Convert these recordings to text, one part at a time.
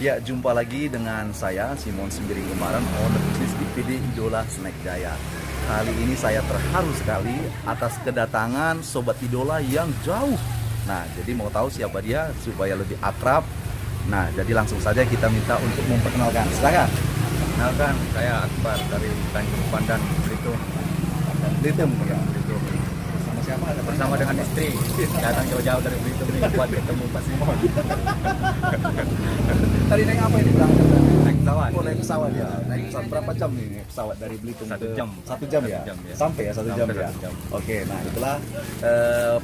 Ya, jumpa lagi dengan saya, Simon Sembiring Kemaran, owner bisnis IPD Idola Snack Jaya. Kali ini saya terharu sekali atas kedatangan Sobat Idola yang jauh. Nah, jadi mau tahu siapa dia supaya lebih akrab. Nah, jadi langsung saja kita minta untuk memperkenalkan. Silakan. Kenalkan, saya Akbar dari Tanjung Pandan, Belitung. Belitung ya. Belitung. Sama siapa? Ada Bersama dengan istri, datang jauh-jauh dari Belitung nih buat ketemu Pak Simon. Tadi naik apa ini berangkat? Naik pesawat. Oh, naik pesawat ya. Naik pesawat berapa jam nih naik pesawat dari Belitung? 1 jam. 1 jam ya? 1 jam, ya. Sampai ya 1 jam Sampai ya? 1 jam. Oke, nah itulah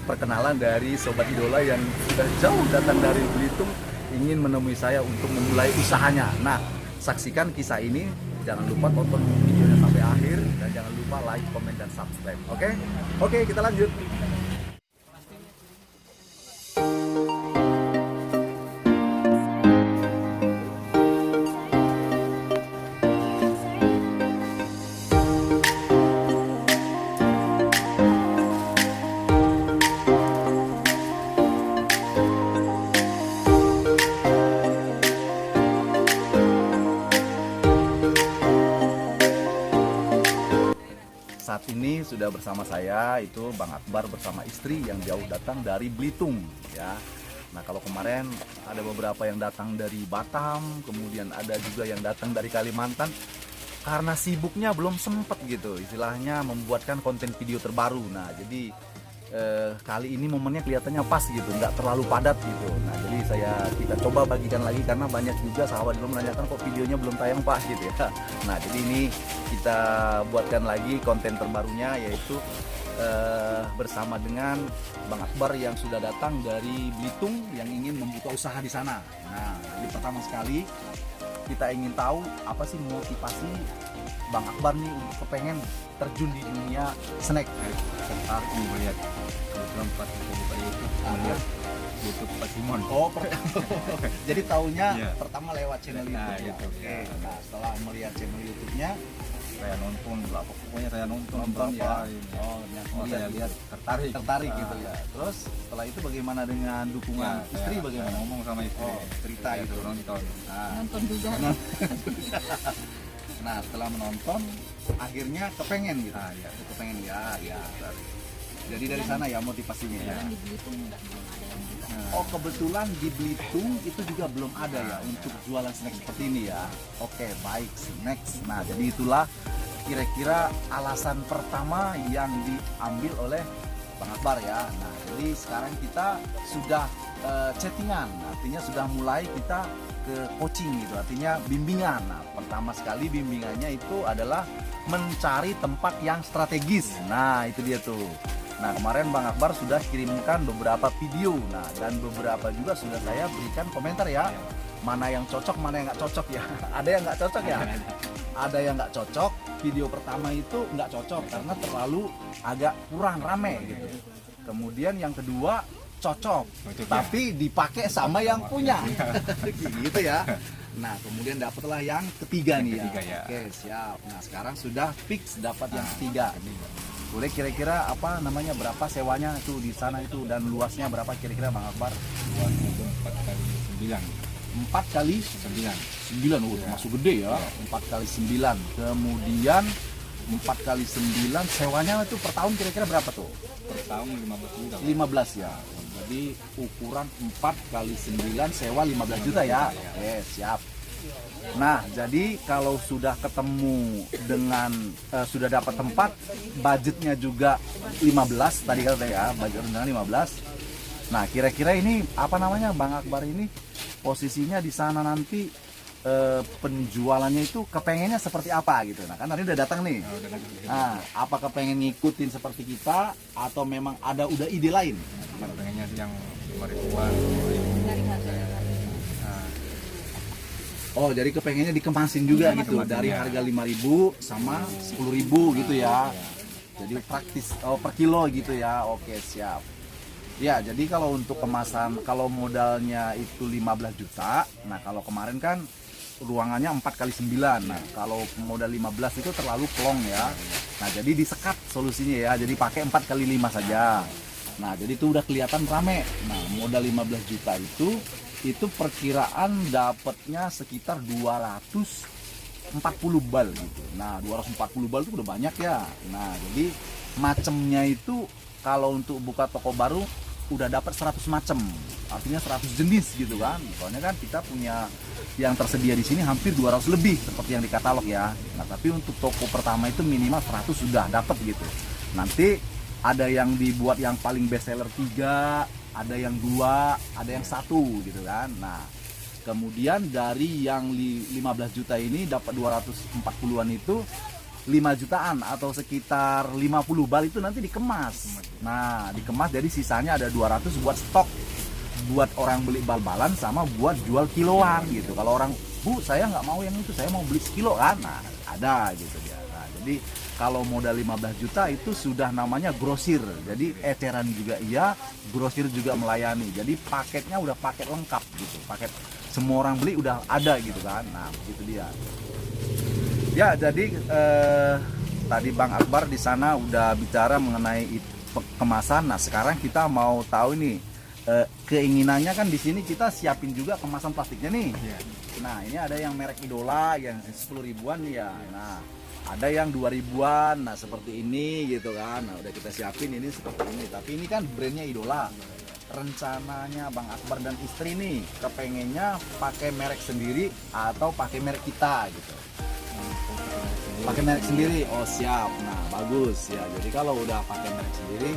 perkenalan dari Sobat Idola yang sudah jauh datang dari Belitung ingin menemui saya untuk memulai usahanya. Nah, saksikan kisah ini, jangan lupa tonton videonya sampai akhir dan jangan lupa like, komen, dan subscribe. Oke? Oke, kita lanjut. Saat ini sudah bersama saya itu Bang Akbar bersama istri yang jauh datang dari Belitung ya. Nah, kalau kemarin ada beberapa yang datang dari Batam, kemudian ada juga yang datang dari Kalimantan. Karena sibuknya belum sempat gitu, istilahnya membuatkan konten video terbaru. Nah, jadi kali ini momennya kelihatannya pas gitu, nggak terlalu padat gitu. Nah, jadi kita coba bagikan lagi karena banyak juga sahabat belum menanyakan kok videonya belum tayang Pak gitu ya. Nah, jadi ini kita buatkan lagi konten terbarunya, yaitu bersama dengan Bang Akbar yang sudah datang dari Belitung yang ingin membuka usaha di sana. Nah, jadi pertama sekali kita ingin tahu apa sih motivasi Bang Akbar nih untuk kepengen terjun di dunia snack. Tertarik nih melihat kebetulan pas buka YouTube, melihat YouTube Pak Simon. Oh, jadi taunya Iya. pertama lewat channel Nah, YouTube. YouTube, Oke. ya. Nah, setelah melihat channel YouTube-nya, Saya nonton berapa, pokoknya saya nonton nonton berapa ya. ini. Oh, Saya lihat tertarik. tertarik Ah, gitu ya. Terus setelah itu bagaimana dengan dukungan Ya, istri saya bagaimana? ngomong sama istri. Oh, cerita Saya itu. suruh nonton. Nah, nonton juga. nah, setelah menonton akhirnya kepengen gitu. Ah, ya. Kepengen ya. Jadi dari sana ya motivasinya ya. Yang di Belitung belum ada yang buka. Oh, kebetulan di Belitung itu juga belum ada ya untuk jualan snack seperti ini ya. Oke, baik, next. Nah, jadi itulah kira-kira alasan pertama yang diambil oleh Bang Akbar ya. Nah, jadi sekarang kita sudah chattingan, artinya sudah mulai kita ke coaching gitu, artinya bimbingan. Nah, pertama sekali bimbingannya itu adalah mencari tempat yang strategis. Nah, itu dia tuh. Nah, kemarin Bang Akbar sudah kirimkan beberapa video. Nah, dan beberapa juga sudah saya berikan komentar ya. Mana yang cocok, mana yang nggak cocok ya. Ada yang nggak cocok ya. Ada yang nggak cocok. Video pertama itu nggak cocok karena terlalu agak kurang rame gitu. Kemudian yang kedua cocok, tapi dipakai sama yang punya. Gitu ya. Nah, kemudian dapatlah yang ketiga nih ya. Oke, siap. Nah, sekarang sudah fix dapat yang ketiga. Boleh kira-kira apa namanya, berapa sewanya itu di sana itu, dan luasnya berapa kira-kira Bang Akbar? Buat itu 4 kali 9. 4 kali 9. 9, oh termasuk gede ya. 4 kali 9. Kemudian 4 kali 9 sewanya itu per tahun kira-kira berapa tuh? Per tahun 15 juta. 15 ya. Jadi ukuran 4 kali 9 sewa 15 juta ya. Oke, siap. Nah, jadi kalau sudah ketemu dengan sudah dapat tempat, budgetnya juga 15 tadi kata ya, budget rendah 15. Nah, kira-kira ini apa namanya Bang Akbar ini posisinya di sana nanti penjualannya itu kepengennya seperti apa gitu. Nah, kan tadi udah datang nih. Nah, apa kepengen ngikutin seperti kita atau memang ada udah ide lain? Pengennya sih yang 5 ribuan. Dari harga. Oh, jadi kepengennya dikemasin juga Iya, gitu, dikemasin, dari ya. harga 5.000 sama 10.000 gitu ya. Jadi praktis per kilo gitu ya. Oke, siap. Ya, jadi kalau untuk kemasan, kalau modalnya itu 15 juta. Nah, kalau kemarin kan ruangannya 4 kali 9. Nah, kalau modal 15 itu terlalu plong ya. Nah, jadi disekat solusinya ya. Jadi pakai 4 kali 5 saja. Nah, jadi itu udah kelihatan rame. Nah, modal 15 juta itu itu perkiraan dapatnya sekitar 240 bal gitu. Nah 240 bal itu udah banyak ya. Nah jadi macemnya itu kalau untuk buka toko baru udah dapat 100 macam, artinya 100 jenis gitu kan. Soalnya kan kita punya yang tersedia di sini hampir 200 lebih seperti yang di katalog ya. Nah tapi untuk toko pertama itu minimal 100 sudah dapat gitu. Nanti ada yang dibuat yang paling best seller 3, ada yang 2, ada yang 1 gitu kan. Nah kemudian dari yang 15 juta ini dapat 240-an itu 5 jutaan atau sekitar 50 bal itu nanti dikemas. Nah, dikemas jadi sisanya ada 200 buat stok. Buat orang beli bal-balan sama buat jual kiloan gitu. Kalau orang, "Bu, saya nggak mau yang itu, saya mau beli sekilo kan." Nah, ada gitu dia. Nah, jadi kalau modal 15 juta itu sudah namanya grosir. Jadi eceran juga iya, grosir juga melayani. Jadi paketnya udah paket lengkap gitu. Paket semua orang beli udah ada gitu kan. Nah, begitu dia. Ya, jadi tadi Bang Akbar di sana udah bicara mengenai kemasan. Nah, sekarang kita mau tahu nih keinginannya kan di sini kita siapin juga kemasan plastiknya nih. Nah, ini ada yang merek Idola yang 10 ribuan ya. Nah, ada yang 2 ribuan. Nah, seperti ini gitu kan. Nah, udah kita siapin ini seperti ini. Tapi ini kan brandnya Idola. Rencananya Bang Akbar dan istri nih kepengennya pakai merek sendiri atau pakai merek kita gitu. Pakai merek sendiri. Oh siap. Nah bagus ya. Jadi kalau udah pakai merek sendiri,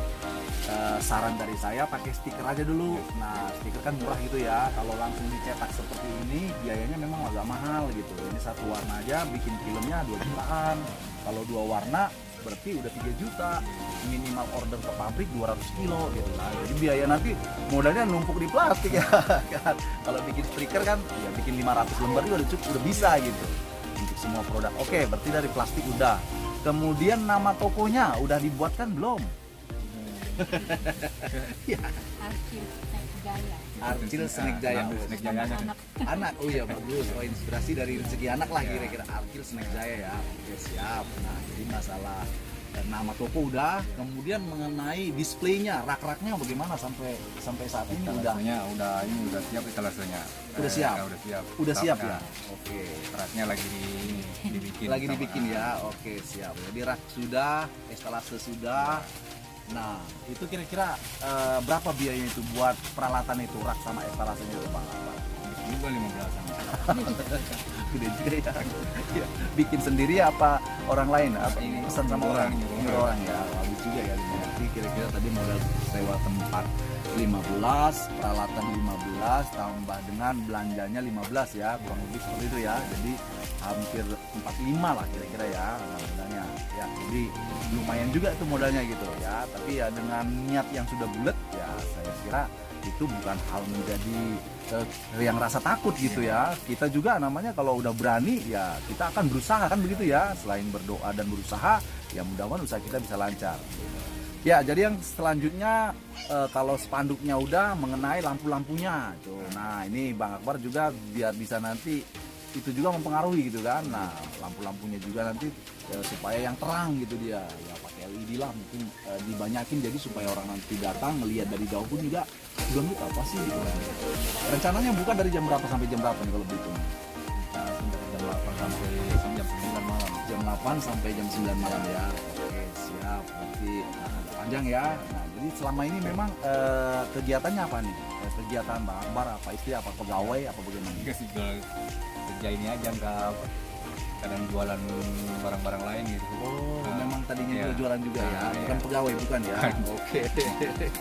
saran dari saya pakai stiker aja dulu. Nah stiker kan murah gitu ya. Kalau langsung dicetak seperti ini biayanya memang agak mahal gitu. Ini satu warna aja bikin filmnya 2 jutaan. Kalau 2 warna berarti udah 3 juta. Minimal order ke pabrik 200 kilo gitu. Nah, jadi biaya nanti modalnya numpuk di plastik ya. Kalau bikin stiker kan ya bikin 500 lembar juga udah cukup, udah bisa gitu. Untuk semua produk. Oke, berarti dari plastik udah. Kemudian nama tokonya udah dibuatkan belum? Ya. Arcil Snack Jaya. Arcil Snack Jaya. Snack Jaya Anak. Anak, oh iya bagus. Oh inspirasi dari rezeki anak lah kira-kira. Arcil Snack Jaya ya. Oke siap. Nah jadi masalah nama toko udah. Kemudian mengenai displaynya, rak-raknya bagaimana sampai saat ini udah? Udah siap etalasenya. Udah siap? Udah siap. Udah siap ya. Raknya. Oke. Raknya lagi dibikin. Lagi dibikin ya. Oke siap. Jadi rak sudah, estalase sudah. Nah itu kira-kira berapa biayanya itu buat peralatan itu rak sama estalasenya itu Bang Akbar? Juga 15-an. Gede juga ya. Ya. Bikin sendiri apa orang lain? Apa ini pesan sama orang? Nyuruh orang ya. Bagus juga ya. Jadi kira-kira tadi modal sewa tempat 15, peralatan 15 tambah dengan belanjanya 15 ya, kurang lebih seperti itu ya. Jadi hampir 45 lah kira-kira ya modalnya. Ya, jadi lumayan juga itu modalnya gitu ya. Tapi ya dengan niat yang sudah bulat ya saya kira itu bukan hal menjadi yang rasa takut gitu ya. Kita juga namanya kalau udah berani ya kita akan berusaha kan begitu ya. Selain berdoa dan berusaha ya mudah-mudahan usaha kita bisa lancar. Ya jadi yang selanjutnya kalau spanduknya udah mengenai lampu-lampunya tuh. Nah ini Bang Akbar juga biar bisa nanti itu juga mempengaruhi gitu kan. Nah lampu-lampunya juga nanti supaya yang terang gitu dia ya pakai LED lah mungkin dibanyakin jadi supaya orang nanti datang melihat dari jauh pun juga udah gitu apa sih gitu. Rencananya buka dari jam berapa sampai jam berapa nih kalau begitu? Jam 8 sampai jam 9 malam. Jam 8 sampai jam 9 malam ya. Oke siap. Berarti agak panjang ya. Nah jadi selama ini memang kegiatannya apa nih? Kegiatan Bang Akbar apa istri apa pegawai apa bagaimana? Enggak sih kerja ini aja enggak kadang jualan barang-barang lain gitu. Oh, memang tadinya iya. juga jualan juga ya, Nah, bukan iya. pegawai bukan ya? Oke.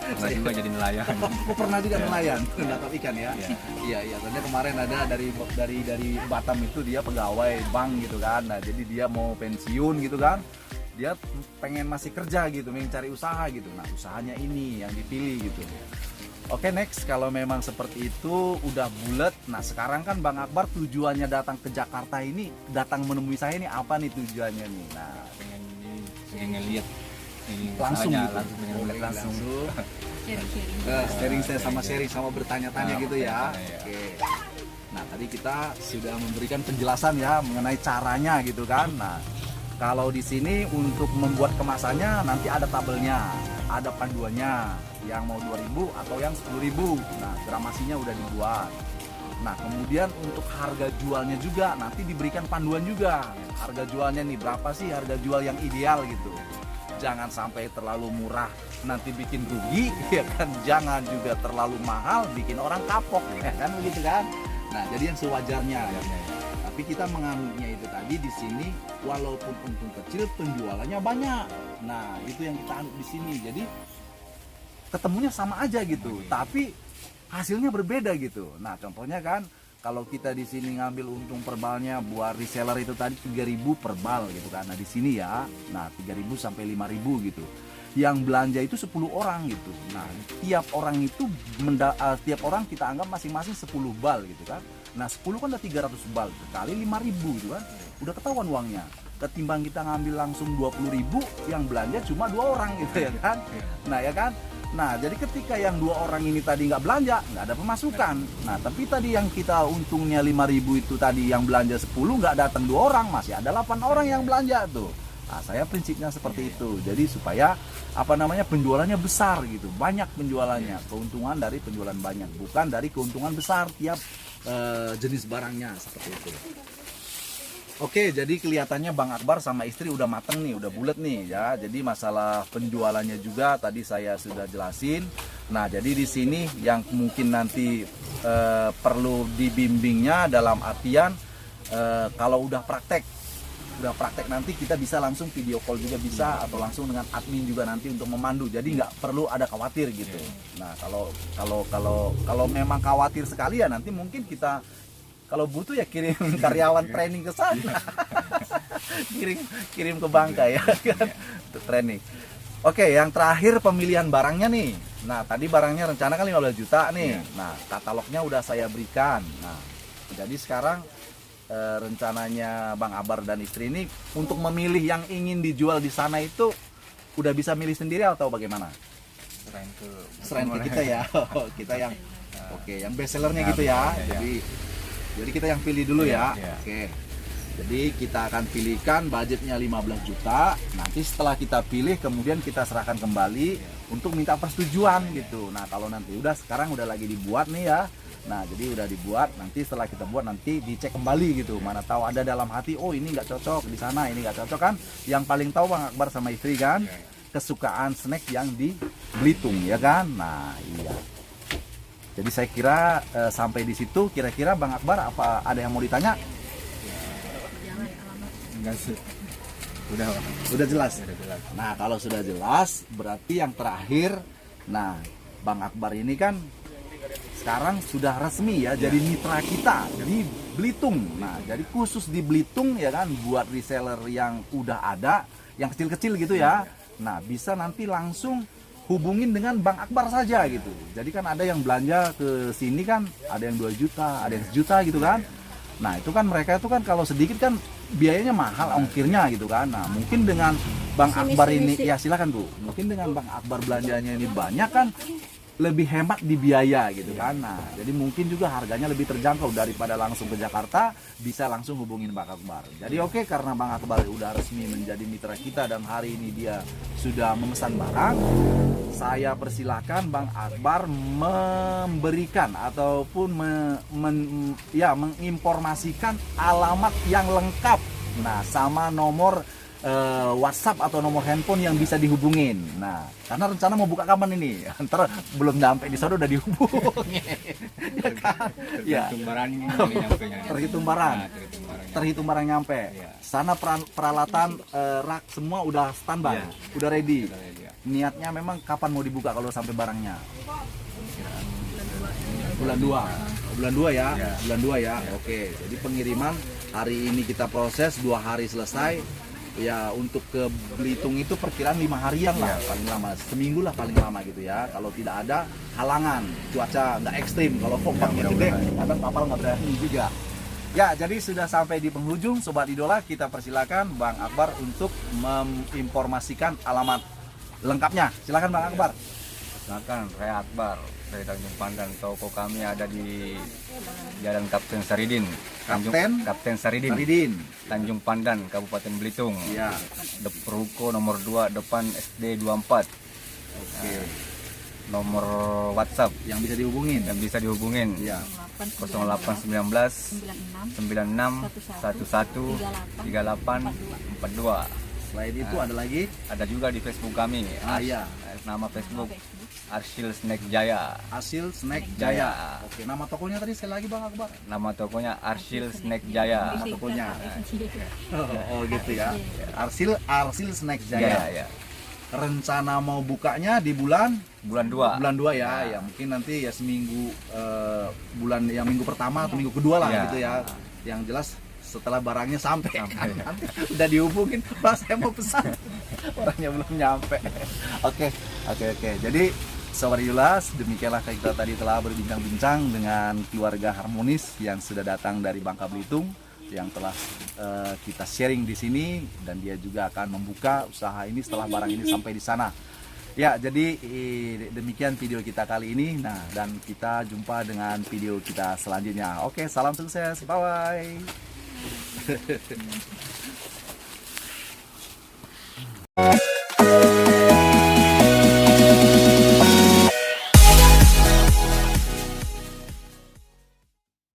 Pernah juga jadi nelayan. Oh, pernah juga Iya. nelayan, menangkap ikan ya? Iya. Iya, iya. Soalnya kemarin ada dari Batam itu dia pegawai bank gitu kan. Nah, jadi dia mau pensiun gitu kan. Dia pengen masih kerja gitu, pengen cari usaha gitu. Nah, usahanya ini yang dipilih gitu. Oke next, kalau memang seperti itu udah bulat. Nah sekarang kan Bang Akbar tujuannya datang ke Jakarta ini, datang menemui saya ini apa nih tujuannya nih? Nah pengen ngeliat ini langsung usahanya, gitu. pengen ngeliat langsung. Sharing-sharing. Sharing saya sama bertanya-tanya Nah, gitu ya. bertanya, ya. Oke. Nah tadi kita sudah memberikan penjelasan ya mengenai caranya gitu kan. Nah kalau di sini untuk membuat kemasannya nanti ada tabelnya, ada panduannya. Yang mau 2.000 atau yang 10.000. Nah gramasinya udah dibuat. Nah, kemudian untuk harga jualnya juga nanti diberikan panduan juga. Harga jualnya nih berapa sih harga jual yang ideal gitu. Jangan sampai terlalu murah nanti bikin rugi, ya kan. Jangan juga terlalu mahal bikin orang kapok, ya kan begitu kan. Nah, jadi yang sewajarnya. Tapi kita mengambilnya itu tadi di sini walaupun untung kecil penjualannya banyak. Nah, itu yang kita anut di sini. Jadi ketemunya sama aja gitu, tapi hasilnya berbeda gitu. Nah, contohnya kan kalau kita di sini ngambil untung per balnya buat reseller itu tadi 3.000 per bal gitu kan. Nah, di sini ya, nah 3.000 sampai 5.000 gitu. Yang belanja itu 10 orang gitu. Nah, tiap orang itu tiap orang kita anggap masing-masing 10 bal gitu kan. Nah, 10 kan udah 300 bal kali 5.000 gitu kan. Udah ketahuan uangnya. Ketimbang kita ngambil langsung 20.000 yang belanja cuma 2 orang gitu ya kan. Nah, ya kan. Nah, jadi ketika yang 2 orang ini tadi nggak belanja, nggak ada pemasukan. Nah, tapi tadi yang kita untungnya 5.000 itu tadi yang belanja 10 nggak datang 2 orang, masih ada 8 orang yang belanja tuh. Nah, saya prinsipnya seperti itu. Jadi supaya penjualannya besar gitu, banyak penjualannya, keuntungan dari penjualan banyak, bukan dari keuntungan besar tiap jenis barangnya seperti itu. Oke, jadi kelihatannya Bang Akbar sama istri udah mateng nih, udah bulat nih ya. Jadi masalah penjualannya juga tadi saya sudah jelasin. Nah, jadi di sini yang mungkin nanti perlu dibimbingnya dalam artian kalau udah praktek nanti kita bisa langsung video call juga bisa, atau langsung dengan admin juga nanti untuk memandu. Jadi nggak perlu ada khawatir gitu. Nah, kalau memang khawatir sekali ya nanti mungkin kita kalau butuh ya kirim karyawan training ke sana. kirim ke Bangka ya kan untuk training. Oke, yang terakhir pemilihan barangnya nih. Nah, tadi barangnya rencana kan 15 juta nih. Nah, katalognya udah saya berikan. Nah, jadi sekarang rencananya Bang Akbar dan istri ini untuk memilih yang ingin dijual di sana itu udah bisa milih sendiri atau bagaimana? Serain ke kita ya. Kita yang yang best sellernya gitu ya. Jadi kita yang pilih dulu ya. Oke. Jadi kita akan pilihkan budgetnya 15 juta. Nanti setelah kita pilih kemudian kita serahkan kembali untuk minta persetujuan gitu. Nah, kalau nanti sekarang udah lagi dibuat nih ya. Nah, jadi udah dibuat, nanti setelah kita buat nanti dicek kembali gitu. Mana tahu ada dalam hati, oh ini nggak cocok di sana, ini nggak cocok kan. Yang paling tahu Bang Akbar sama istri kan kesukaan snack yang di Belitung ya kan. Nah, iya. Jadi saya kira sampai di situ kira-kira Bang Akbar apa ada yang mau ditanya? Enggak sih. Udah jelas. Nah, kalau sudah jelas berarti yang terakhir, nah Bang Akbar ini kan sekarang sudah resmi ya jadi mitra kita di Belitung. Nah, jadi khusus di Belitung ya kan buat reseller yang udah ada, yang kecil-kecil gitu ya. Nah, bisa nanti langsung hubungin dengan Bang Akbar saja gitu. Jadi kan ada yang belanja ke sini kan, ada yang 2 juta, ada yang 1 juta gitu kan. Nah, itu kan mereka itu kan kalau sedikit kan biayanya mahal ongkirnya gitu kan. Nah, mungkin dengan Bang Akbar ini ya silakan Bu. Mungkin dengan Bang Akbar belanjanya ini banyak kan lebih hemat di biaya gitu kan. Nah, jadi mungkin juga harganya lebih terjangkau daripada langsung ke Jakarta, bisa langsung hubungin Bang Akbar. Jadi oke, karena Bang Akbar udah resmi menjadi mitra kita dan hari ini dia sudah memesan barang, saya persilahkan Bang Akbar memberikan ataupun menginformasikan alamat yang lengkap. Nah, sama nomor WhatsApp atau nomor handphone yang bisa dihubungin. Nah, karena rencana mau buka kapan ini? Ntar belum sampai di sana udah dihubungin. Ya kan? Ya. Terhitung barang. Terhitung barang nyampe. Sana peralatan rak semua udah standby, udah ready. Niatnya memang kapan mau dibuka kalau sampai barangnya? Bulan 2 ya. Bulan 2 ya. Oke. Jadi pengiriman hari ini kita proses, 2 hari selesai. Ya, untuk ke Belitung itu perkiraan 5 harian lah paling lama, seminggu lah paling lama gitu ya. Kalau tidak ada halangan, cuaca nggak ekstrim, kalau ombaknya gede, kadang kapal nggak berani juga. Ya, jadi sudah sampai di penghujung Sobat Idola, kita persilakan Bang Akbar untuk menginformasikan alamat lengkapnya. Silakan Bang Akbar. Silakan, saya Akbar dari Tanjung Pandan. Toko kami ada di Jalan Kapten Saridin. Kapten Saridin. Tanjung Pandan, Kabupaten Belitung. Ya. Ruko nomor 2 depan SD 24. Oke. nomor WhatsApp yang bisa dihubungin. yang bisa dihubungin. Iya. 0819 96 11 38 42. Selain itu ada lagi? Ada juga di Facebook kami. Iya. Nama Facebook Arsyil Snack Jaya. Arsyil Snack Jaya. Oke, nama tokonya tadi sekali lagi Bang Akbar. Nama tokonya Arsyil Snack Jaya. Nama tokonya. Oh, gitu ya. Arsyil Snack Jaya. Ya. Rencana mau bukanya di bulan 2. Bulan 2 ya. Ya mungkin nanti ya seminggu bulan yang minggu pertama atau minggu kedua lah Iya. gitu ya. Yang jelas setelah barangnya sampai. Nanti udah dihubungin, Pak saya mau pesan. Orangnya belum nyampe. Oke. Jadi Sobat Yulas, demikianlah kita tadi telah berbincang-bincang dengan keluarga harmonis yang sudah datang dari Bangka Belitung, yang telah kita sharing di sini, dan dia juga akan membuka usaha ini setelah barang ini sampai di sana. Ya, jadi demikian video kita kali ini. Nah, dan kita jumpa dengan video kita selanjutnya. Oke, salam sukses. Bye.